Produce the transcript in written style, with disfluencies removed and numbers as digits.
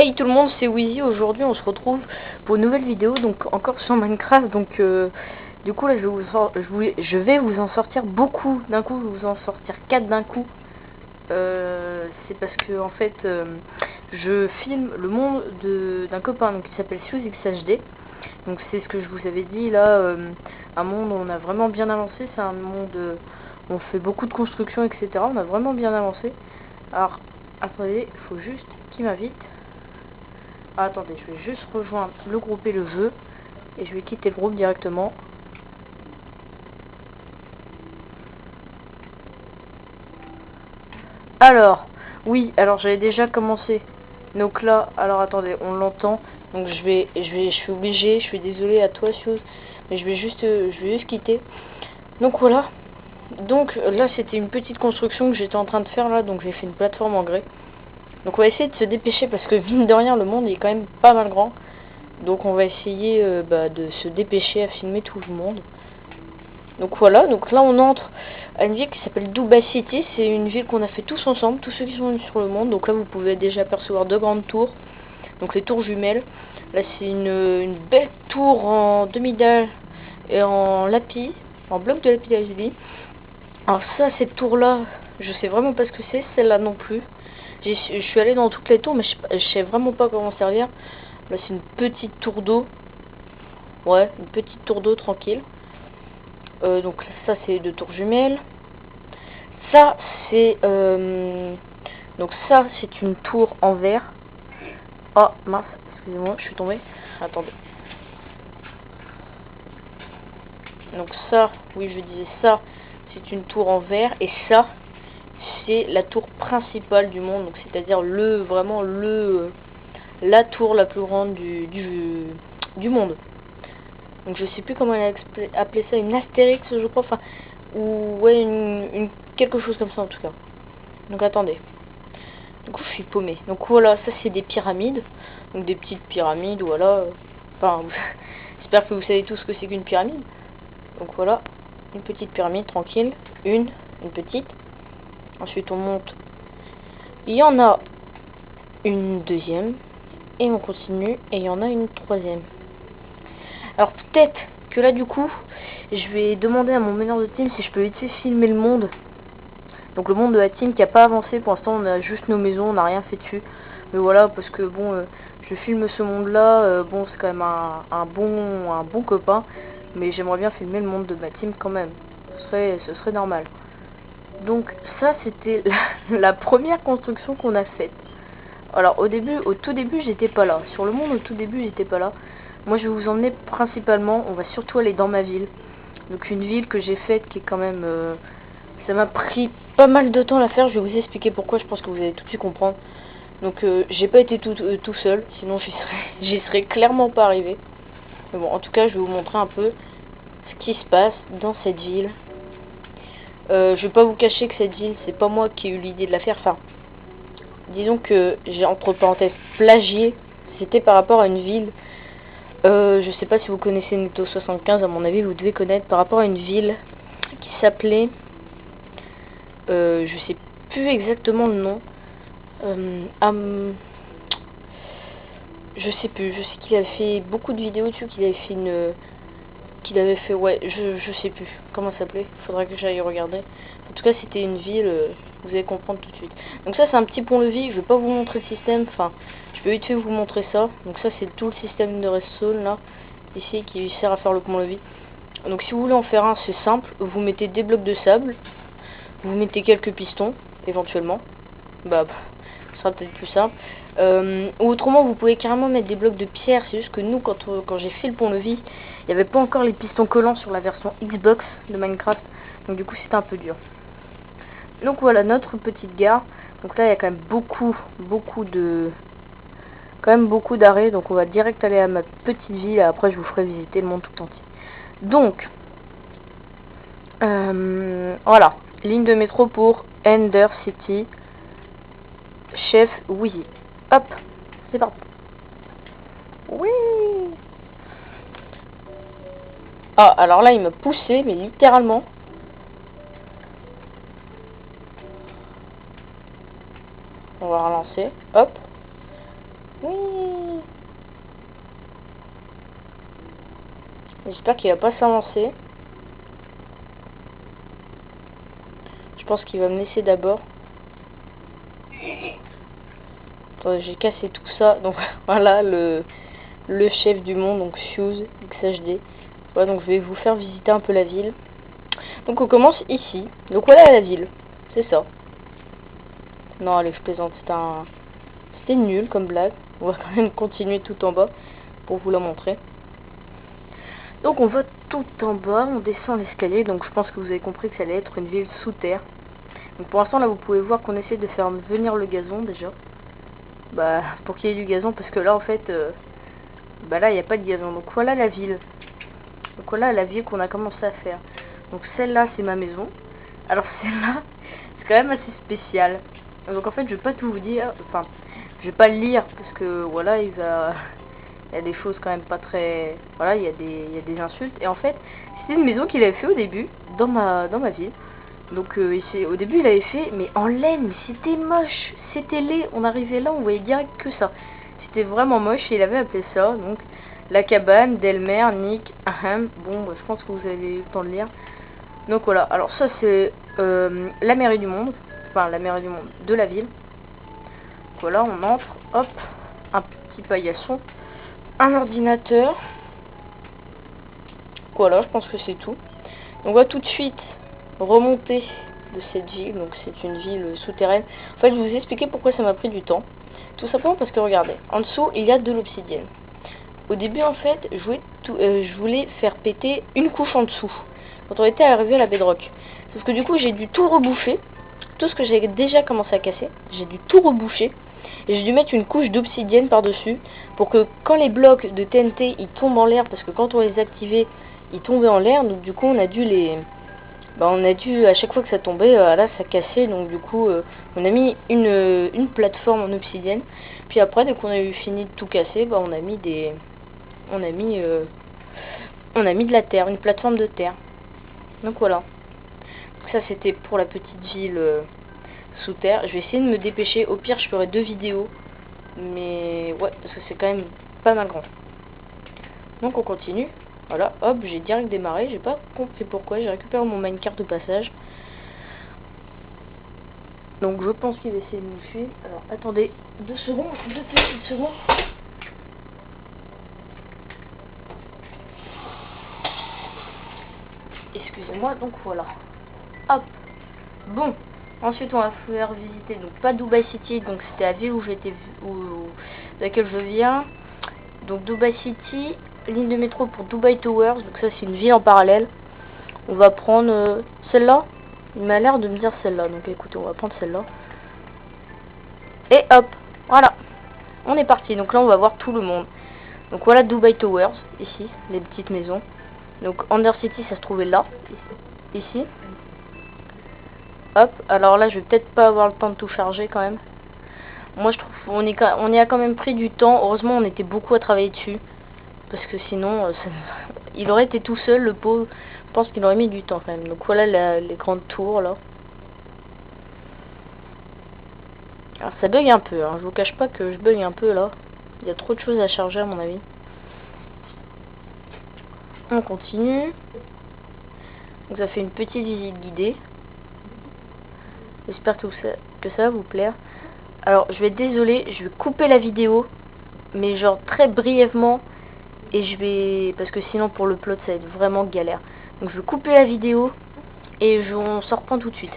Hey tout le monde, c'est Wheezy. Aujourd'hui on se retrouve pour une nouvelle vidéo, donc encore sur Minecraft. Donc du coup là je vais vous en sortir beaucoup d'un coup, je vais vous en sortir 4 d'un coup. C'est parce que en fait je filme le monde d'un copain donc, qui s'appelle SuzXHD. Donc c'est ce que je vous avais dit là, un monde où on a vraiment bien avancé. C'est un monde où on fait beaucoup de construction, etc. On a vraiment bien avancé. Alors attendez, il faut juste qu'il m'invite. Ah, attendez, je vais juste rejoindre le groupe et le jeu. Et je vais quitter le groupe directement. Alors, oui, alors j'avais déjà commencé. Donc là, alors attendez, on l'entend. Donc je suis obligé, je suis désolé à toi, Suze. Mais je vais juste quitter. Donc voilà. Donc là, c'était une petite construction que j'étais en train de faire là. Donc j'ai fait une plateforme en grès. Donc on va essayer de se dépêcher parce que mine de rien, le monde est quand même pas mal grand. Donc on va essayer de se dépêcher à filmer tout le monde. Donc voilà, donc là on entre à une ville qui s'appelle Dubai City. C'est une ville qu'on a fait tous ensemble, tous ceux qui sont venus sur le monde. Donc là vous pouvez déjà apercevoir deux grandes tours. Donc les tours jumelles. Là c'est une belle tour en demi-dalle et en lapis, en bloc de lapis lazuli. Alors ça, cette tour là, je sais vraiment pas ce que c'est, celle-là non plus. Je suis allée dans toutes les tours mais je sais vraiment pas comment servir. Là c'est une petite tour d'eau. Ouais, une petite tour d'eau tranquille. Donc ça c'est deux tours jumelles. Ça c'est donc ça c'est une tour en verre. Oh mince, excusez-moi, je suis tombée. Attendez. Donc ça, oui je disais ça, c'est une tour en verre et ça c'est la tour principale du monde. Donc c'est-à-dire vraiment la tour la plus grande du monde. Donc je sais plus comment elle a appelé ça, une astérix je crois, enfin, ou ouais, quelque chose comme ça en tout cas. Donc attendez. Du coup je suis paumé. Donc voilà, ça c'est des pyramides. Donc des petites pyramides, voilà. Enfin, j'espère que vous savez tous ce que c'est qu'une pyramide. Donc voilà, une petite pyramide tranquille. Une petite. Ensuite on monte. Il y en a une deuxième. Et on continue. Et il y en a une troisième. Alors peut-être que là du coup, je vais demander à mon meneur de team si je peux vite fait filmer le monde. Donc le monde de la team qui a pas avancé pour l'instant, on a juste nos maisons, on n'a rien fait dessus. Mais voilà, parce que bon, je filme ce monde là, bon c'est quand même un bon copain. Mais j'aimerais bien filmer le monde de ma team quand même. Ce serait normal. Donc ça c'était la première construction qu'on a faite. Alors au tout début j'étais pas là. Sur le monde au tout début j'étais pas là. Moi je vais vous emmener principalement, on va surtout aller dans ma ville. Donc une ville que j'ai faite qui est quand même... ça m'a pris pas mal de temps à la faire, je vais vous expliquer pourquoi, je pense que vous allez tout de suite comprendre. Donc j'ai pas été tout seul, sinon j'y serais clairement pas arrivé. Mais bon, en tout cas je vais vous montrer un peu ce qui se passe dans cette ville. Je vais pas vous cacher que cette ville, c'est pas moi qui ai eu l'idée de la faire, enfin... Disons que j'ai entre parenthèses plagié, c'était par rapport à une ville, je sais pas si vous connaissez Netto 75, à mon avis vous devez connaître, par rapport à une ville qui s'appelait, je sais plus exactement le nom, je sais plus, je sais qu'il avait fait beaucoup de vidéos dessus, qu'il avait fait, ouais, je sais plus comment ça s'appelait, faudra que j'aille regarder. En tout cas c'était une ville, vous allez comprendre tout de suite. Donc ça c'est un petit pont-levis, je vais pas vous montrer le système, enfin je peux vite fait vous montrer ça. Donc ça c'est tout le système de redstone là, ici qui sert à faire le pont-levis. Donc si vous voulez en faire un, c'est simple, vous mettez des blocs de sable, vous mettez quelques pistons éventuellement, bah ce sera peut-être plus simple. Ou autrement vous pouvez carrément mettre des blocs de pierre. C'est juste que nous quand j'ai fait le pont-levis, il n'y avait pas encore les pistons collants sur la version Xbox de Minecraft, donc du coup c'était un peu dur. Donc voilà notre petite gare. Donc là il y a quand même beaucoup d'arrêts. Donc on va direct aller à ma petite ville et après je vous ferai visiter le monde tout entier. Donc voilà, ligne de métro pour Ender City. Chef Wheezy. Hop, c'est parti. Oui. Ah, alors là il m'a poussé, mais littéralement. On va relancer. Hop. Oui. J'espère qu'il va pas s'avancer. Je pense qu'il va me laisser d'abord. Attendez, j'ai cassé tout ça. Donc voilà le chef du monde, donc Fuse XHD. Voilà, donc je vais vous faire visiter un peu la ville. Donc on commence ici. Donc voilà la ville. C'est ça. Non, allez, je plaisante. C'était nul comme blague. On va quand même continuer tout en bas pour vous la montrer. Donc on va tout en bas, on descend l'escalier. Donc je pense que vous avez compris que ça allait être une ville sous terre. Donc pour l'instant là vous pouvez voir qu'on essaie de faire venir le gazon déjà. Bah pour qu'il y ait du gazon, parce que là en fait bah là il n'y a pas de gazon. Donc voilà la ville. Donc voilà la ville qu'on a commencé à faire. Donc celle-là c'est ma maison. Alors celle-là c'est quand même assez spécial. Donc en fait je vais pas tout vous dire. Enfin je vais pas le lire parce que voilà il y a des choses quand même pas très... Voilà, il y a des insultes. Et en fait, c'était une maison qu'il avait fait au début, dans ma ville. Donc au début, il avait fait, mais en laine, c'était moche. C'était laid. On arrivait là, on voyait direct que ça. C'était vraiment moche et il avait appelé ça, donc, la cabane d'Elmer, Nick, Ahem. Bon, je pense que vous avez eu le temps de lire. Donc voilà, alors ça c'est la mairie du monde. Enfin, la mairie du monde de la ville. Voilà, on entre, hop, un petit paillasson. Un ordinateur. Voilà, je pense que c'est tout. On va tout de suite remonter de cette ville. Donc c'est une ville souterraine. En fait, je vais vous expliquer pourquoi ça m'a pris du temps. Tout simplement parce que regardez, en dessous il y a de l'obsidienne. Au début en fait, je voulais faire péter une couche en dessous quand on était arrivé à la bedrock. Sauf que du coup j'ai dû tout rebouffer. Tout ce que j'ai déjà commencé à casser, j'ai dû tout reboucher. Et j'ai dû mettre une couche d'obsidienne par-dessus pour que quand les blocs de TNT ils tombent en l'air, parce que quand on les activait, ils tombaient en l'air, donc du coup on a dû à chaque fois que ça tombait, là ça cassait, donc du coup on a mis une plateforme en obsidienne. Puis après, dès qu'on a eu fini de tout casser, bah on a mis de la terre, une plateforme de terre. Donc voilà. Donc ça c'était pour la petite ville sous terre. Je vais essayer de me dépêcher. Au pire, je ferai 2 vidéos. Mais ouais, parce que c'est quand même pas mal grand. Donc on continue. Voilà, hop, j'ai direct démarré. J'ai pas compris pourquoi. J'ai récupéré mon minecart de passage. Donc je pense qu'il va essayer de nous suivre. Alors attendez 2 secondes, 2 petites secondes. Excusez-moi, donc voilà. Hop. Bon. Ensuite, on va faire visiter, donc pas Dubai City, donc c'était la ville où j'étais, de laquelle je viens. Donc Dubai City, ligne de métro pour Dubai Towers, donc ça c'est une ville en parallèle. On va prendre celle-là. Il m'a l'air de me dire celle-là, donc écoutez, on va prendre celle-là. Et hop, voilà, on est parti. Donc là, on va voir tout le monde. Donc voilà Dubai Towers, ici, les petites maisons. Donc Undercity, ça se trouvait là, ici. Hop, alors là je vais peut-être pas avoir le temps de tout charger quand même. Moi je trouve on y a quand même pris du temps. Heureusement on était beaucoup à travailler dessus. Parce que sinon il aurait été tout seul le pauvre. Je pense qu'il aurait mis du temps quand même. Donc voilà les grandes tours là. Alors ça bug un peu, hein. Je vous cache pas que je bug un peu là. Il y a trop de choses à charger à mon avis. On continue. Donc ça fait une petite visite guidée. J'espère que ça va vous plaire. Alors, je vais être désolée, je vais couper la vidéo, mais genre très brièvement, et parce que sinon pour le plot ça va être vraiment galère. Donc je vais couper la vidéo, et on se reprend tout de suite.